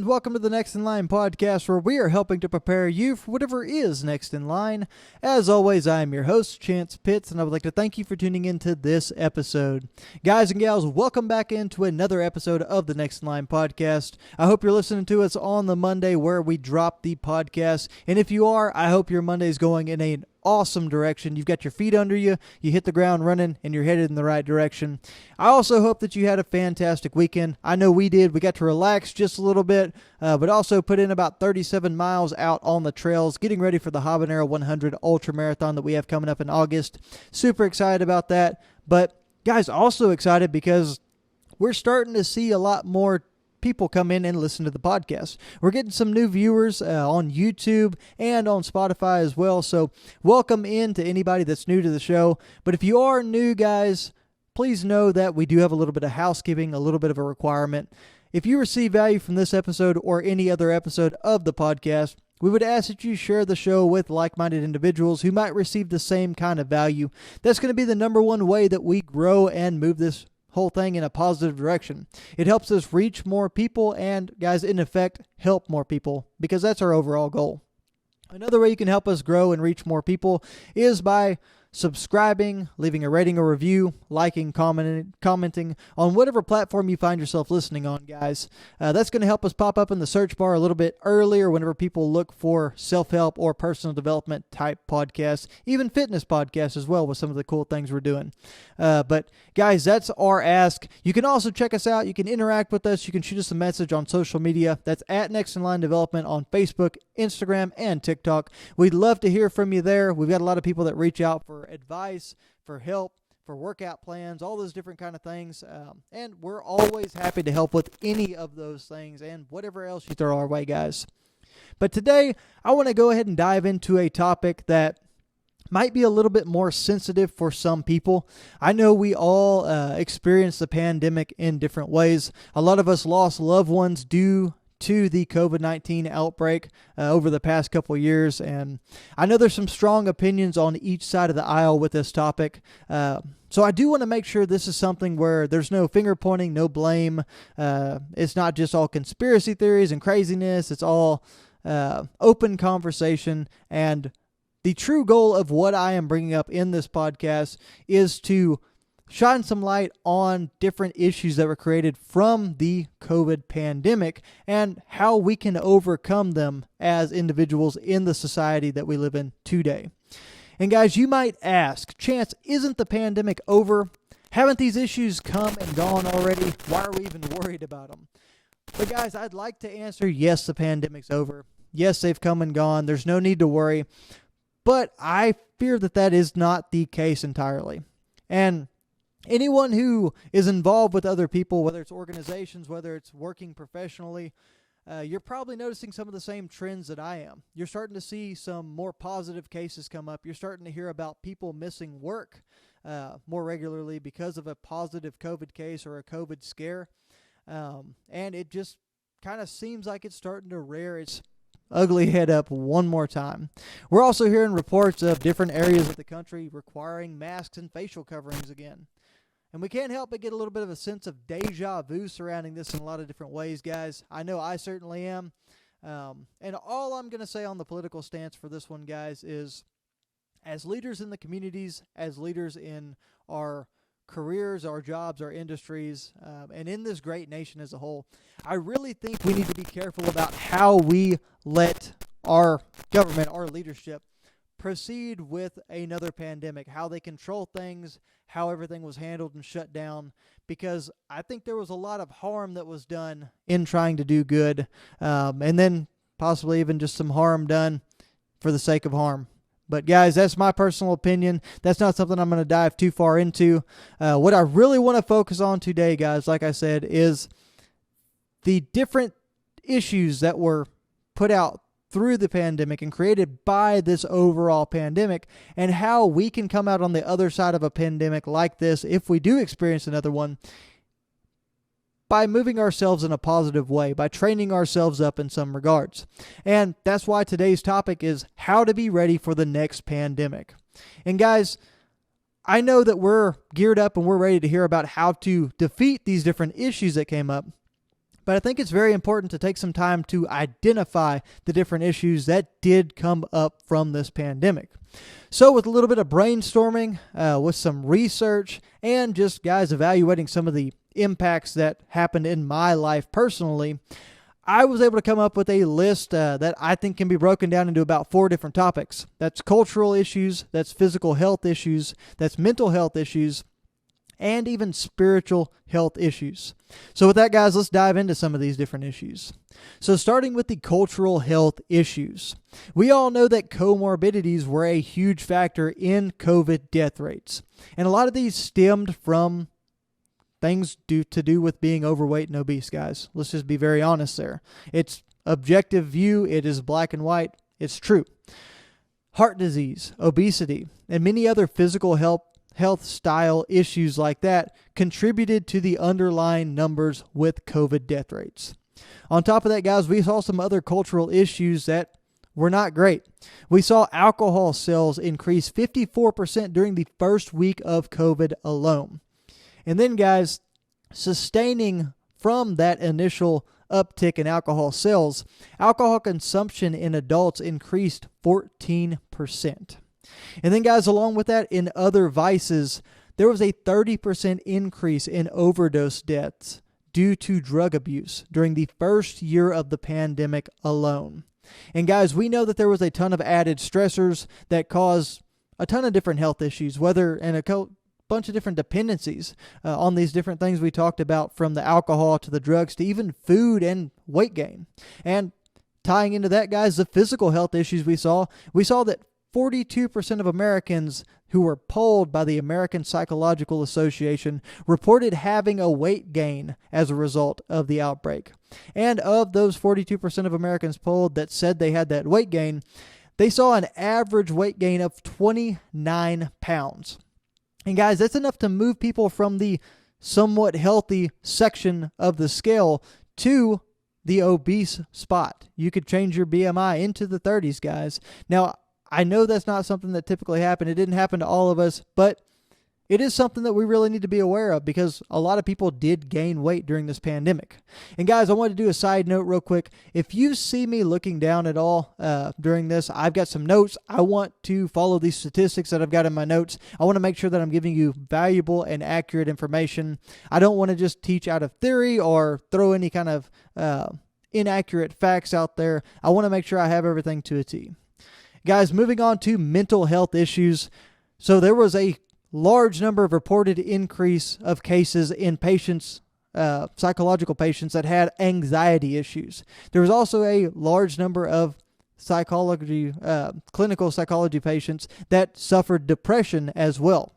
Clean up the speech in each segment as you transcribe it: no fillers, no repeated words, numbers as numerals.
welcome to the Next in Line podcast, where we are helping to prepare you for whatever is next in line. As always, I am your host, Chance Pitts, and I would like to thank you for tuning into this episode. Guys and gals, welcome back into another episode of the Next in Line podcast. I hope you're listening to us on the Monday where we drop the podcast, and if you are, I hope your Monday is going in an awesome direction. You've got your feet under you, you hit the ground running, and you're headed in the right direction. I also hope that you had a fantastic weekend. I know we did. We got to relax just a little bit, but also put in about 37 miles out on the trails, getting ready for the Habanero 100 Ultra Marathon that we have coming up in August. Super excited about that. But guys, also excited because we're starting to see a lot more people come in and listen to the podcast. We're getting some new viewers on YouTube and on Spotify as well. So welcome in to anybody that's new to the show. But if you are new, guys, please know that we do have a little bit of housekeeping, a little bit of a requirement. If you receive value from this episode or any other episode of the podcast, we would ask that you share the show with like-minded individuals who might receive the same kind of value. That's going to be the number one way that we grow and move this whole thing in a positive direction. It helps us reach more people and, guys, in effect, help more people, because that's our overall goal. Another way you can help us grow and reach more people is by subscribing, leaving a rating or review, liking, commenting on whatever platform you find yourself listening on, guys. That's going to help us pop up in the search bar a little bit earlier whenever people look for self-help or personal development type podcasts, even fitness podcasts as well with some of the cool things we're doing. But guys, that's our ask. You can also check us out. You can interact with us. You can shoot us a message on social media. That's at Next in Line Development on Facebook, Instagram, and TikTok. We'd love to hear from you there. We've got a lot of people that reach out for advice, for help, for workout plans, all those different kind of things. And we're always happy to help with any of those things and whatever else you throw our way, guys. But today, I want to go ahead and dive into a topic that might be a little bit more sensitive for some people. I know we all experienced the pandemic in different ways. A lot of us lost loved ones due to the COVID-19 outbreak over the past couple years, and I know there's some strong opinions on each side of the aisle with this topic. So I do want to make sure this is something where there's no finger pointing, no blame. It's not just all conspiracy theories and craziness. It's all open conversation, and the true goal of what I am bringing up in this podcast is to shine some light on different issues that were created from the COVID pandemic and how we can overcome them as individuals in the society that we live in today. And guys, you might ask, Chance, isn't the pandemic over? Haven't these issues come and gone already? Why are we even worried about them? But guys, I'd like to answer, yes, the pandemic's over. Yes, they've come and gone. There's no need to worry. But I fear that that is not the case entirely. And anyone who is involved with other people, whether it's organizations, whether it's working professionally, you're probably noticing some of the same trends that I am. You're starting to see some more positive cases come up. You're starting to hear about people missing work more regularly because of a positive COVID case or a COVID scare. And it just kind of seems like it's starting to rear its ugly head up one more time. We're also hearing reports of different areas of the country requiring masks and facial coverings again. And we can't help but get a little bit of a sense of deja vu surrounding this in a lot of different ways, guys. I know I certainly am. And all I'm going to say on the political stance for this one, guys, is as leaders in the communities, as leaders in our careers, our jobs, our industries, and in this great nation as a whole, I really think we need to be careful about how we let our government, our leadership, proceed with another pandemic, how they control things, how everything was handled and shut down, because I think there was a lot of harm that was done in trying to do good, and then possibly even just some harm done for the sake of harm. But guys, that's my personal opinion. That's not something I'm going to dive too far into. What I really want to focus on today, guys, like I said, is the different issues that were put out through the pandemic and created by this overall pandemic, and how we can come out on the other side of a pandemic like this, if we do experience another one, by moving ourselves in a positive way, by training ourselves up in some regards. And that's why today's topic is how to be ready for the next pandemic. And guys, I know that we're geared up and we're ready to hear about how to defeat these different issues that came up. But I think it's very important to take some time to identify the different issues that did come up from this pandemic. So with a little bit of brainstorming, with some research, and just guys evaluating some of the impacts that happened in my life personally, I was able to come up with a list that I think can be broken down into about 4 different topics. That's cultural issues, that's physical health issues, that's mental health issues, and even spiritual health issues. So with that, guys, let's dive into some of these different issues. So starting with the cultural health issues. We all know that comorbidities were a huge factor in COVID death rates. And a lot of these stemmed from things to do with being overweight and obese, guys. Let's just be very honest there. It's objective view. It is black and white. It's true. Heart disease, obesity, and many other physical health style issues like that contributed to the underlying numbers with COVID death rates. On top of that, guys, we saw some other cultural issues that were not great. We saw alcohol sales increase 54% during the first week of COVID alone. And then, guys, sustaining from that initial uptick in alcohol sales, alcohol consumption in adults increased 14%. And then, guys, along with that, in other vices, there was a 30% increase in overdose deaths due to drug abuse during the first year of the pandemic alone. And, guys, we know that there was a ton of added stressors that caused a ton of different health issues, and a bunch of different dependencies on these different things we talked about, from the alcohol to the drugs to even food and weight gain. And tying into that, guys, the physical health issues we saw that 42% of Americans who were polled by the American Psychological Association reported having a weight gain as a result of the outbreak. And of those 42% of Americans polled that said they had that weight gain, they saw an average weight gain of 29 pounds. And guys, that's enough to move people from the somewhat healthy section of the scale to the obese spot. You could change your BMI into the 30s, guys. Now, I know that's not something that typically happened. It didn't happen to all of us, but it is something that we really need to be aware of, because a lot of people did gain weight during this pandemic. And guys, I wanted to do a side note real quick. If you see me looking down at all during this, I've got some notes. I want to follow these statistics that I've got in my notes. I want to make sure that I'm giving you valuable and accurate information. I don't want to just teach out of theory or throw any kind of inaccurate facts out there. I want to make sure I have everything to a T. Guys, moving on to mental health issues. So there was a large number of reported increase of cases in patients, psychological patients that had anxiety issues. There was also a large number of clinical psychology patients that suffered depression as well.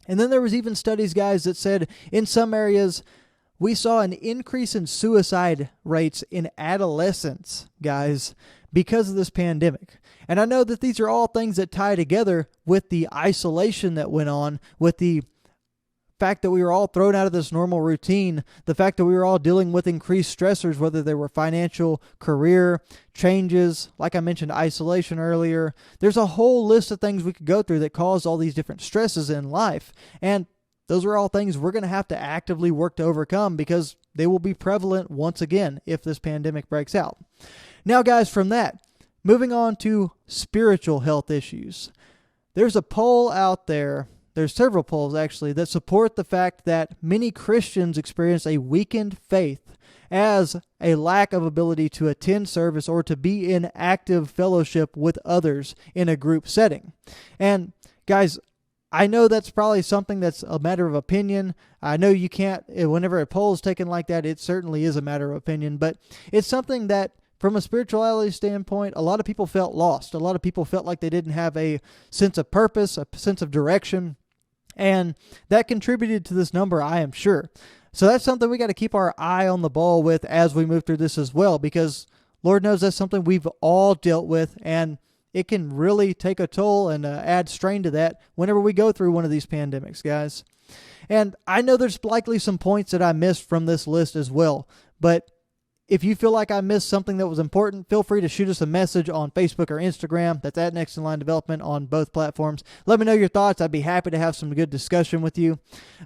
And then there was even studies, guys, that said in some areas we saw an increase in suicide rates in adolescents, guys, because of this pandemic. And I know that these are all things that tie together with the isolation that went on, with the fact that we were all thrown out of this normal routine, the fact that we were all dealing with increased stressors, whether they were financial, career, changes, like I mentioned, isolation earlier. There's a whole list of things we could go through that cause all these different stresses in life. And those are all things we're going to have to actively work to overcome, because they will be prevalent once again if this pandemic breaks out. Now, guys, from that, moving on to spiritual health issues. There's a poll out there, there's several polls actually, that support the fact that many Christians experience a weakened faith as a lack of ability to attend service or to be in active fellowship with others in a group setting. And guys, I know that's probably something that's a matter of opinion. I know you can't, whenever a poll is taken like that, it certainly is a matter of opinion, but it's something that from a spirituality standpoint, a lot of people felt lost. A lot of people felt like they didn't have a sense of purpose, a sense of direction, and that contributed to this number, I am sure. So that's something we got to keep our eye on the ball with as we move through this as well, because Lord knows that's something we've all dealt with, and it can really take a toll and add strain to that whenever we go through one of these pandemics, guys. And I know there's likely some points that I missed from this list as well, but if you feel like I missed something that was important, feel free to shoot us a message on Facebook or Instagram. That's at Next in Line Development on both platforms. Let me know your thoughts. I'd be happy to have some good discussion with you.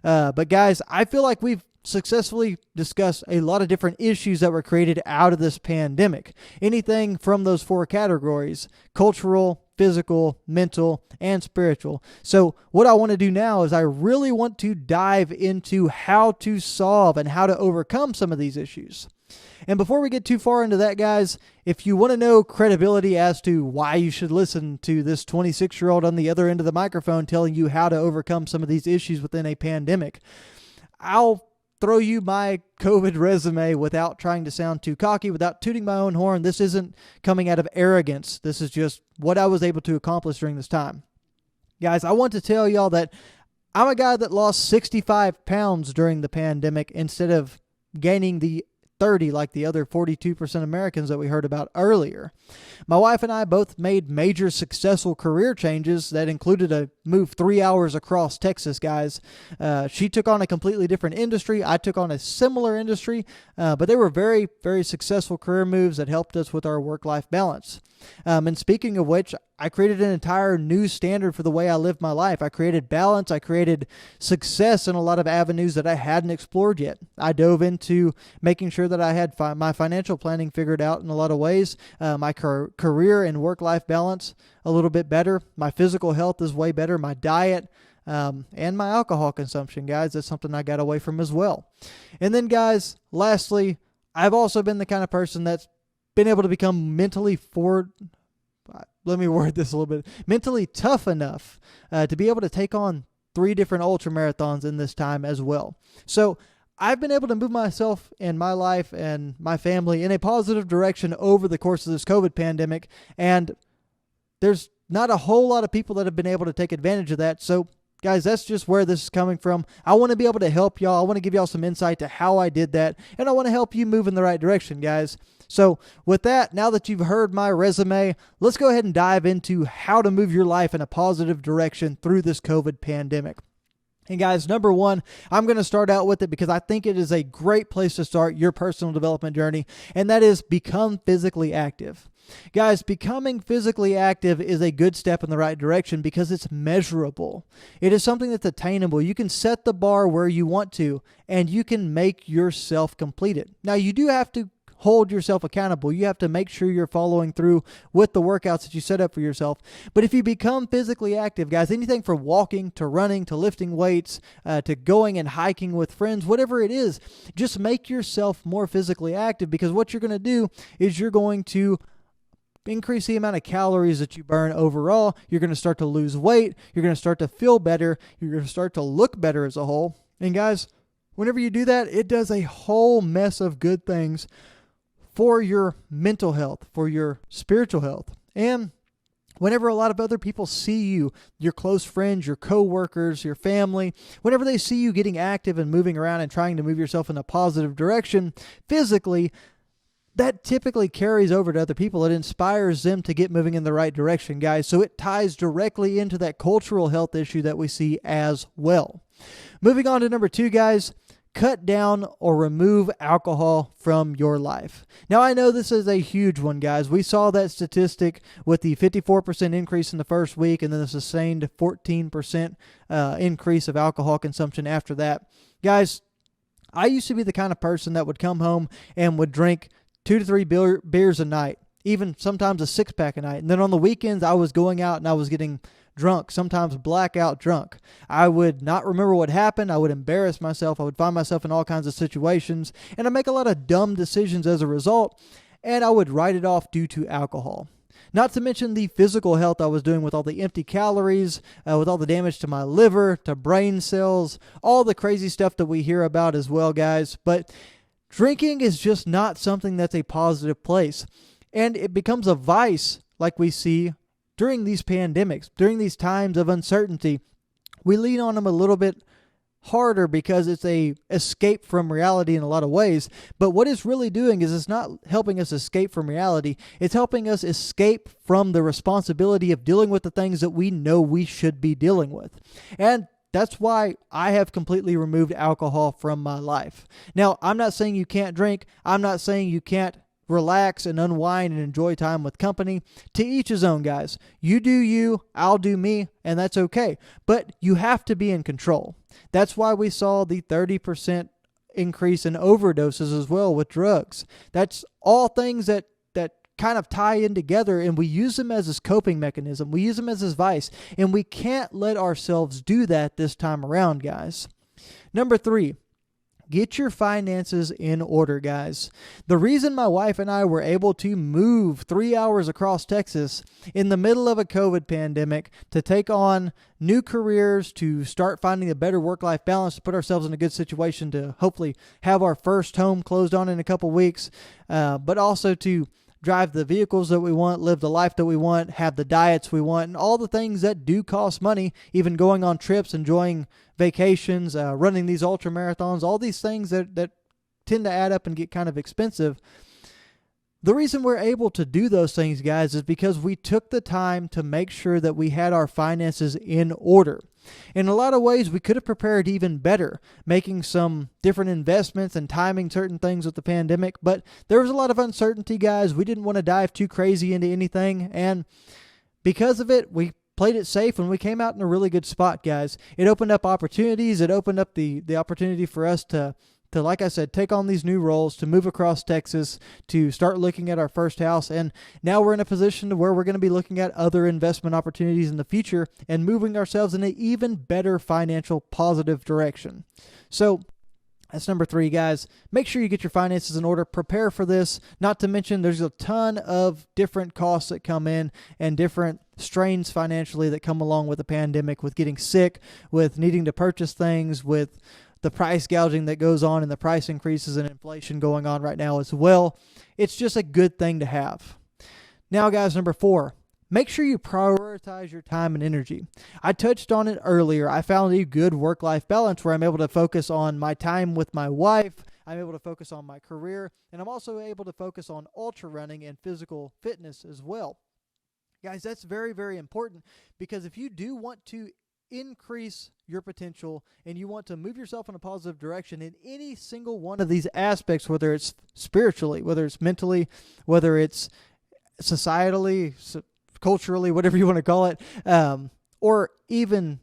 But guys, I feel like we've successfully discussed a lot of different issues that were created out of this pandemic. Anything from those 4 categories: cultural, physical, mental, and spiritual. So what I want to do now is I really want to dive into how to solve and how to overcome some of these issues. And before we get too far into that, guys, if you want to know credibility as to why you should listen to this 26-year-old on the other end of the microphone telling you how to overcome some of these issues within a pandemic, I'll throw you my COVID resume without trying to sound too cocky, without tooting my own horn. This isn't coming out of arrogance. This is just what I was able to accomplish during this time. Guys, I want to tell y'all that I'm a guy that lost 65 pounds during the pandemic instead of gaining the 30 like the other 42% Americans that we heard about earlier. My wife and I both made major successful career changes that included a move 3 hours across Texas, guys. She took on a completely different industry. I took on a similar industry, but they were very, very successful career moves that helped us with our work-life balance. And speaking of which, I created an entire new standard for the way I live my life. I created balance. I created success in a lot of avenues that I hadn't explored yet. I dove into making sure that I had my financial planning figured out in a lot of ways, my career and work-life balance a little bit better. My physical health is way better. My diet, and my alcohol consumption, guys, that's something I got away from as well. And then, guys, lastly, I've also been the kind of person that's been able to become mentally tough enough to be able to take on 3 different ultra marathons in this time as well. So I've been able to move myself and my life and my family in a positive direction over the course of this COVID pandemic, and there's not a whole lot of people that have been able to take advantage of that. So guys, that's just where this is coming from. I want to be able to help y'all. I want to give y'all some insight to how I did that, and I want to help you move in the right direction, guys. So with that, now that you've heard my resume, let's go ahead and dive into how to move your life in a positive direction through this COVID pandemic. And guys, number 1, I'm going to start out with it because I think it is a great place to start your personal development journey, and that is become physically active. Guys, becoming physically active is a good step in the right direction because it's measurable. It is something that's attainable. You can set the bar where you want to, and you can make yourself complete it. Now, you do have to hold yourself accountable. You have to make sure you're following through with the workouts that you set up for yourself. But if you become physically active, guys, anything from walking to running to lifting weights to going and hiking with friends, whatever it is, just make yourself more physically active, because what you're going to do is you're going to increase the amount of calories that you burn overall. You're going to start to lose weight. You're going to start to feel better. You're going to start to look better as a whole. And guys, whenever you do that, it does a whole mess of good things for your mental health, for your spiritual health. And whenever a lot of other people see you, your close friends, your coworkers, your family, whenever they see you getting active and moving around and trying to move yourself in a positive direction physically, that typically carries over to other people. It inspires them to get moving in the right direction, guys. So it ties directly into that cultural health issue that we see as well. Moving on to number 2, guys. Cut down or remove alcohol from your life. Now, I know this is a huge one, guys. We saw that statistic with the 54% increase in the first week and then the sustained 14% increase of alcohol consumption after that. Guys, I used to be the kind of person that would come home and would drink 2 to 3 beers a night, even sometimes a 6-pack a night. And then on the weekends, I was going out and I was getting drunk, sometimes blackout drunk. I would not remember what happened. I would embarrass myself. I would find myself in all kinds of situations, and I make a lot of dumb decisions as a result, and I would write it off due to alcohol. Not to mention the physical health I was doing with all the empty calories, with all the damage to my liver, to brain cells, all the crazy stuff that we hear about as well, guys. But drinking is just not something that's a positive place, and it becomes a vice like we see during these pandemics, during these times of uncertainty. We lean on them a little bit harder because it's a escape from reality in a lot of ways. But what it's really doing is it's not helping us escape from reality. It's helping us escape from the responsibility of dealing with the things that we know we should be dealing with. And that's why I have completely removed alcohol from my life. Now, I'm not saying you can't drink. I'm not saying you can't relax and unwind and enjoy time with company. To each his own, guys. You do you, I'll do me, and that's okay. But you have to be in control. That's why we saw the 30% increase in overdoses as well with drugs. That's all things that kind of tie in together, and we use them as this coping mechanism. We use them as this vice, and we can't let ourselves do that this time around, guys. Number 3, get your finances in order, guys. The reason my wife and I were able to move 3 hours across Texas in the middle of a COVID pandemic to take on new careers, to start finding a better work-life balance, to put ourselves in a good situation to hopefully have our first home closed on in a couple weeks, but also to drive the vehicles that we want, live the life that we want, have the diets we want, and all the things that do cost money, even going on trips, enjoying vacations, running these ultra marathons, all these things that tend to add up and get kind of expensive. The reason we're able to do those things, guys, is because we took the time to make sure that we had our finances in order. In a lot of ways, we could have prepared even better, making some different investments and timing certain things with the pandemic, but there was a lot of uncertainty, guys. We didn't want to dive too crazy into anything, and because of it, we played it safe, and we came out in a really good spot, guys. It opened up opportunities. It opened up the opportunity for us to, like I said, take on these new roles, to move across Texas, to start looking at our first house. And now we're in a position to where we're going to be looking at other investment opportunities in the future and moving ourselves in an even better financial positive direction. So that's number 3, guys. Make sure you get your finances in order. Prepare for this. Not to mention there's a ton of different costs that come in and different strains financially that come along with the pandemic, with getting sick, with needing to purchase things, with the price gouging that goes on and the price increases and inflation going on right now as well. It's just a good thing to have. Now, guys, number 4, make sure you prioritize your time and energy. I touched on it earlier. I found a good work-life balance where I'm able to focus on my time with my wife. I'm able to focus on my career, and I'm also able to focus on ultra running and physical fitness as well. Guys, that's very, very important, because if you do want to increase your potential and you want to move yourself in a positive direction in any single one of these aspects, whether it's spiritually, whether it's mentally, whether it's societally, culturally, whatever you want to call it, or even,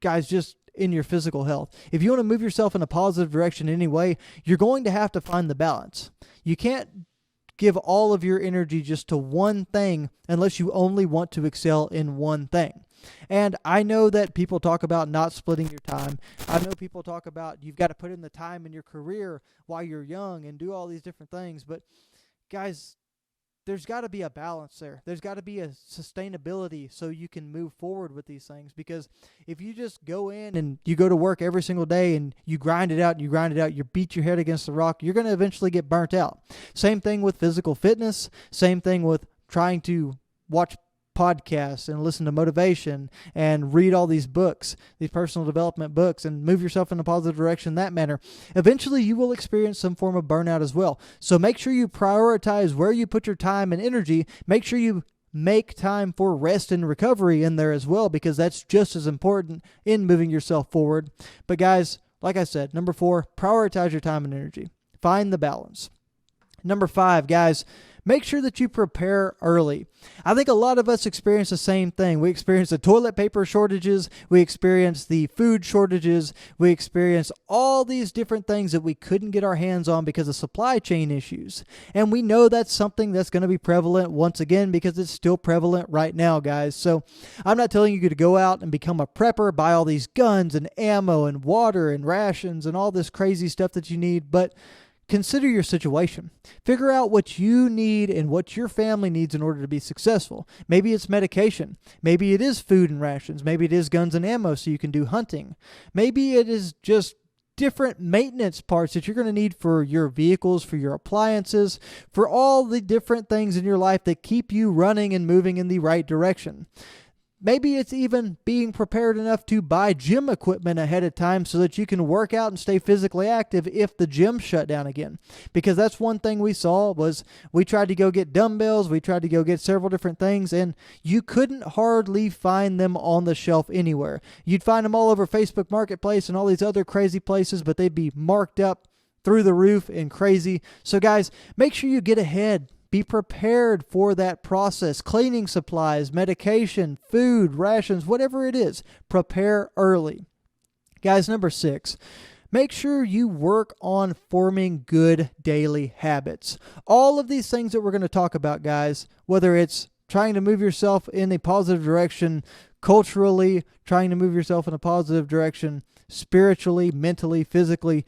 guys, just in your physical health. If you want to move yourself in a positive direction in any way, you're going to have to find the balance. You can't give all of your energy just to one thing unless you only want to excel in one thing. And I know that people talk about not splitting your time. I know people talk about you've got to put in the time in your career while you're young and do all these different things. But guys, there's got to be a balance there. There's got to be a sustainability so you can move forward with these things. Because if you just go in and you go to work every single day and you grind it out and you grind it out, you beat your head against the rock, you're going to eventually get burnt out. Same thing with physical fitness. Same thing with trying to watch podcasts and listen to motivation and read all these books, these personal development books, and move yourself in a positive direction in that manner. Eventually, you will experience some form of burnout as well. So make sure you prioritize where you put your time and energy. Make sure you make time for rest and recovery in there as well, because that's just as important in moving yourself forward. But guys, like I said, number 4, prioritize your time and energy. Find the balance. Number 5, guys, make sure that you prepare early. I think a lot of us experience the same thing. We experience the toilet paper shortages. We experience the food shortages. We experience all these different things that we couldn't get our hands on because of supply chain issues. And we know that's something that's going to be prevalent once again because it's still prevalent right now, guys. So I'm not telling you to go out and become a prepper, buy all these guns and ammo and water and rations and all this crazy stuff that you need, but consider your situation. Figure out what you need and what your family needs in order to be successful. Maybe it's medication. Maybe it is food and rations. Maybe it is guns and ammo so you can do hunting. Maybe it is just different maintenance parts that you're going to need for your vehicles, for your appliances, for all the different things in your life that keep you running and moving in the right direction. Maybe it's even being prepared enough to buy gym equipment ahead of time so that you can work out and stay physically active if the gym shut down again. Because that's one thing we saw was we tried to go get dumbbells, we tried to go get several different things, and you couldn't hardly find them on the shelf anywhere. You'd find them all over Facebook Marketplace and all these other crazy places, but they'd be marked up through the roof and crazy. So guys, make sure you get ahead. Be prepared for that process. Cleaning supplies, medication, food, rations, whatever it is, prepare early. Guys, number 6, make sure you work on forming good daily habits. All of these things that we're going to talk about, guys, whether it's trying to move yourself in a positive direction culturally, trying to move yourself in a positive direction spiritually, mentally, physically,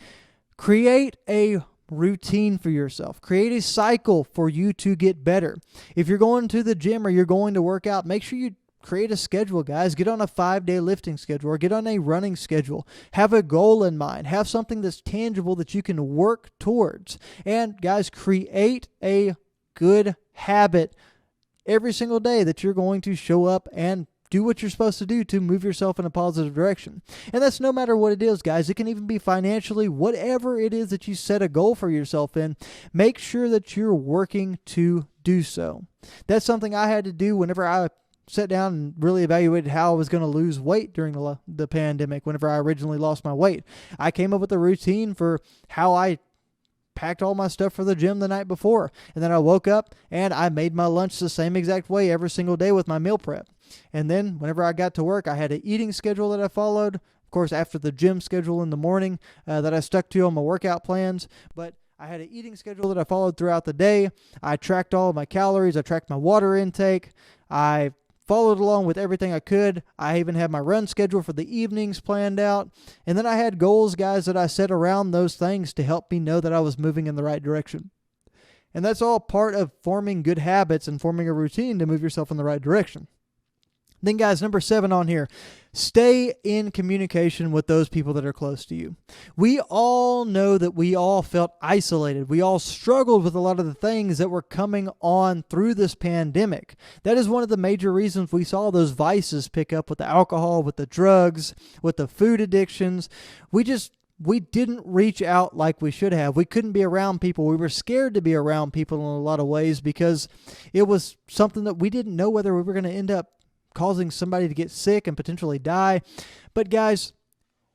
create a routine for yourself. Create a cycle for you to get better. If you're going to the gym or you're going to work out, make sure you create a schedule, guys. Get on a 5-day lifting schedule or get on a running schedule. Have a goal in mind. Have something that's tangible that you can work towards. And guys, create a good habit every single day that you're going to show up and do what you're supposed to do to move yourself in a positive direction. And that's no matter what it is, guys. It can even be financially, whatever it is that you set a goal for yourself in. Make sure that you're working to do so. That's something I had to do whenever I sat down and really evaluated how I was going to lose weight during the pandemic. Whenever I originally lost my weight, I came up with a routine for how I packed all my stuff for the gym the night before. And then I woke up and I made my lunch the same exact way every single day with my meal prep. And then whenever I got to work, I had an eating schedule that I followed. Of course, after the gym schedule in the morning that I stuck to on my workout plans. But I had an eating schedule that I followed throughout the day. I tracked all of my calories. I tracked my water intake. I followed along with everything I could. I even had my run schedule for the evenings planned out. And then I had goals, guys, that I set around those things to help me know that I was moving in the right direction. And that's all part of forming good habits and forming a routine to move yourself in the right direction. Then, guys, number 7 on here, stay in communication with those people that are close to you. We all know that we all felt isolated. We all struggled with a lot of the things that were coming on through this pandemic. That is one of the major reasons we saw those vices pick up with the alcohol, with the drugs, with the food addictions. We didn't reach out like we should have. We couldn't be around people. We were scared to be around people in a lot of ways because it was something that we didn't know whether we were going to end up causing somebody to get sick and potentially die. But guys,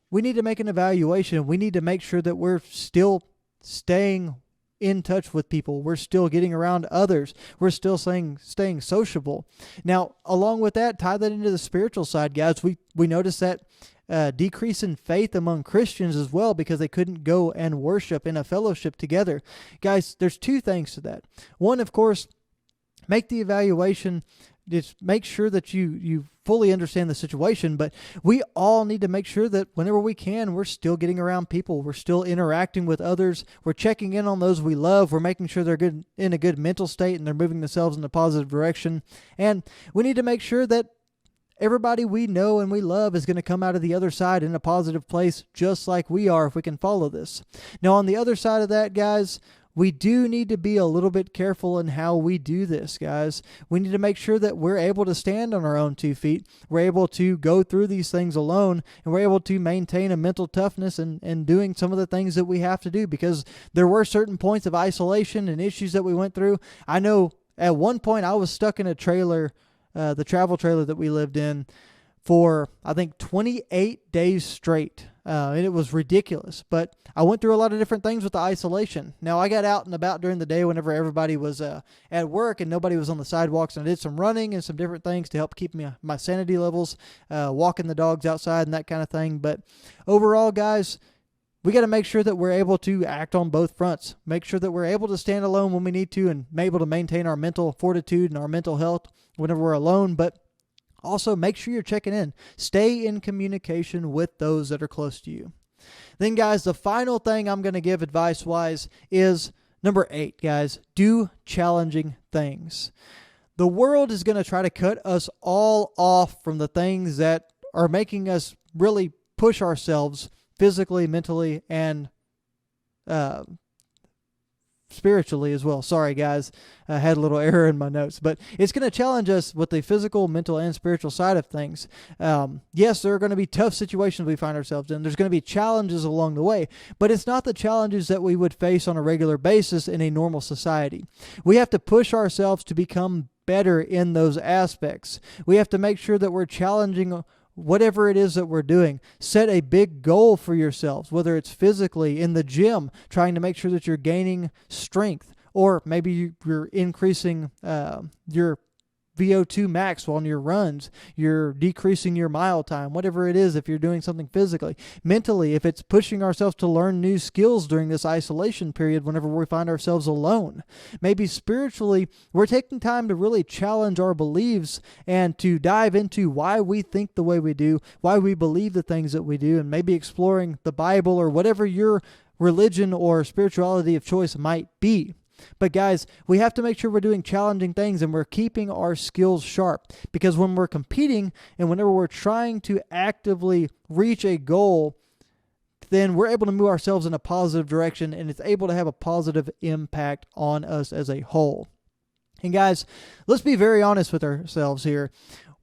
we need to make an evaluation. We need to make sure that we're still staying in touch with people. We're still getting around others. We're still staying sociable. Now, along with that, tie that into the spiritual side, guys. We noticed that decrease in faith among Christians as well because they couldn't go and worship in a fellowship together. Guys, there's 2 things to that. One, of course, make the evaluation. Just make sure that you fully understand the situation, but we all need to make sure that whenever we can, we're still getting around people. We're still interacting with others. We're checking in on those we love. We're making sure they're good in a good mental state and they're moving themselves in a positive direction. And we need to make sure that everybody we know and we love is going to come out of the other side in a positive place, just like we are if we can follow this. Now, on the other side of that, guys, we do need to be a little bit careful in how we do this, guys. We need to make sure that we're able to stand on our own 2 feet. We're able to go through these things alone, and we're able to maintain a mental toughness and doing some of the things that we have to do, because there were certain points of isolation and issues that we went through. I know at one point I was stuck in a trailer, the travel trailer that we lived in, for I think 28 days straight. And it was ridiculous, but I went through a lot of different things with the isolation. Now, I got out and about during the day whenever everybody was at work and nobody was on the sidewalks, and I did some running and some different things to help keep my sanity levels, walking the dogs outside and that kind of thing. But overall, guys, we got to make sure that we're able to act on both fronts. Make sure that we're able to stand alone when we need to and able to maintain our mental fortitude and our mental health whenever we're alone, but also, make sure you're checking in. Stay in communication with those that are close to you. Then, guys, the final thing I'm going to give advice-wise is number 8, guys. Do challenging things. The world is going to try to cut us all off from the things that are making us really push ourselves physically, mentally, and spiritually as well. Sorry, guys. I had a little error in my notes. But it's going to challenge us with the physical, mental, and spiritual side of things. Yes, there are going to be tough situations we find ourselves in. There's going to be challenges along the way. But it's not the challenges that we would face on a regular basis in a normal society. We have to push ourselves to become better in those aspects. We have to make sure that we're challenging whatever it is that we're doing. Set a big goal for yourselves, whether it's physically in the gym, trying to make sure that you're gaining strength, or maybe you're increasing your VO2 max on your runs. You're decreasing your mile time, whatever it is, if you're doing something physically. Mentally, if it's pushing ourselves to learn new skills during this isolation period whenever we find ourselves alone. Maybe spiritually, we're taking time to really challenge our beliefs and to dive into why we think the way we do, why we believe the things that we do, and maybe exploring the Bible or whatever your religion or spirituality of choice might be. But guys, we have to make sure we're doing challenging things and we're keeping our skills sharp, because when we're competing and whenever we're trying to actively reach a goal, then we're able to move ourselves in a positive direction and it's able to have a positive impact on us as a whole. And guys, let's be very honest with ourselves here.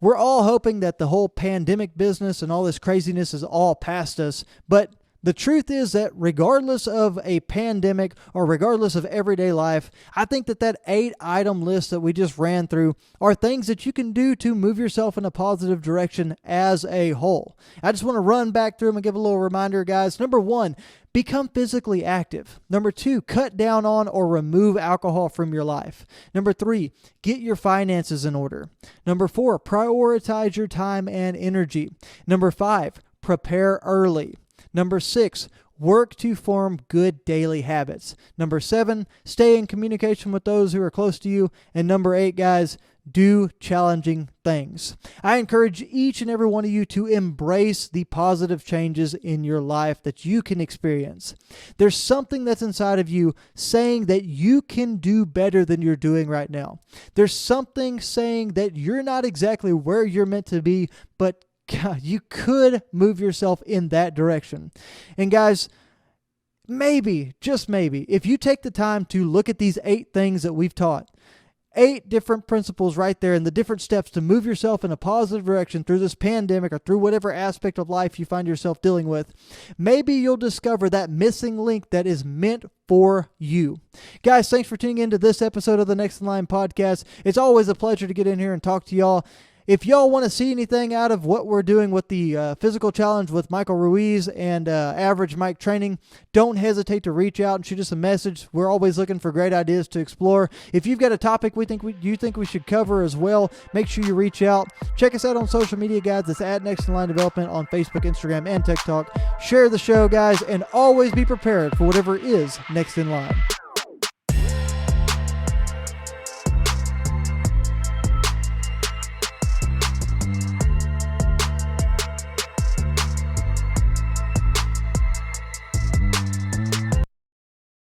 We're all hoping that the whole pandemic business and all this craziness is all past us, but the truth is that regardless of a pandemic or regardless of everyday life, I think that 8-item list that we just ran through are things that you can do to move yourself in a positive direction as a whole. I just want to run back through them and give a little reminder, guys. Number 1, become physically active. Number 2, cut down on or remove alcohol from your life. Number 3, get your finances in order. Number 4, prioritize your time and energy. Number 5, prepare early. Number 6, work to form good daily habits. Number 7, stay in communication with those who are close to you. And number 8, guys, do challenging things. I encourage each and every one of you to embrace the positive changes in your life that you can experience. There's something that's inside of you saying that you can do better than you're doing right now. There's something saying that you're not exactly where you're meant to be, but God, you could move yourself in that direction. And guys, maybe, just maybe, if you take the time to look at these 8 things that we've taught, 8 different principles right there and the different steps to move yourself in a positive direction through this pandemic or through whatever aspect of life you find yourself dealing with, maybe you'll discover that missing link that is meant for you. Guys, thanks for tuning into this episode of the Next in Line podcast. It's always a pleasure to get in here and talk to y'all. If y'all want to see anything out of what we're doing with the physical challenge with Michael Ruiz and Average Mike Training, don't hesitate to reach out and shoot us a message. We're always looking for great ideas to explore. If you've got a topic you think we should cover as well, make sure you reach out. Check us out on social media, guys. It's at Next in Line Development on Facebook, Instagram, and TikTok. Share the show, guys, and always be prepared for whatever is next in line.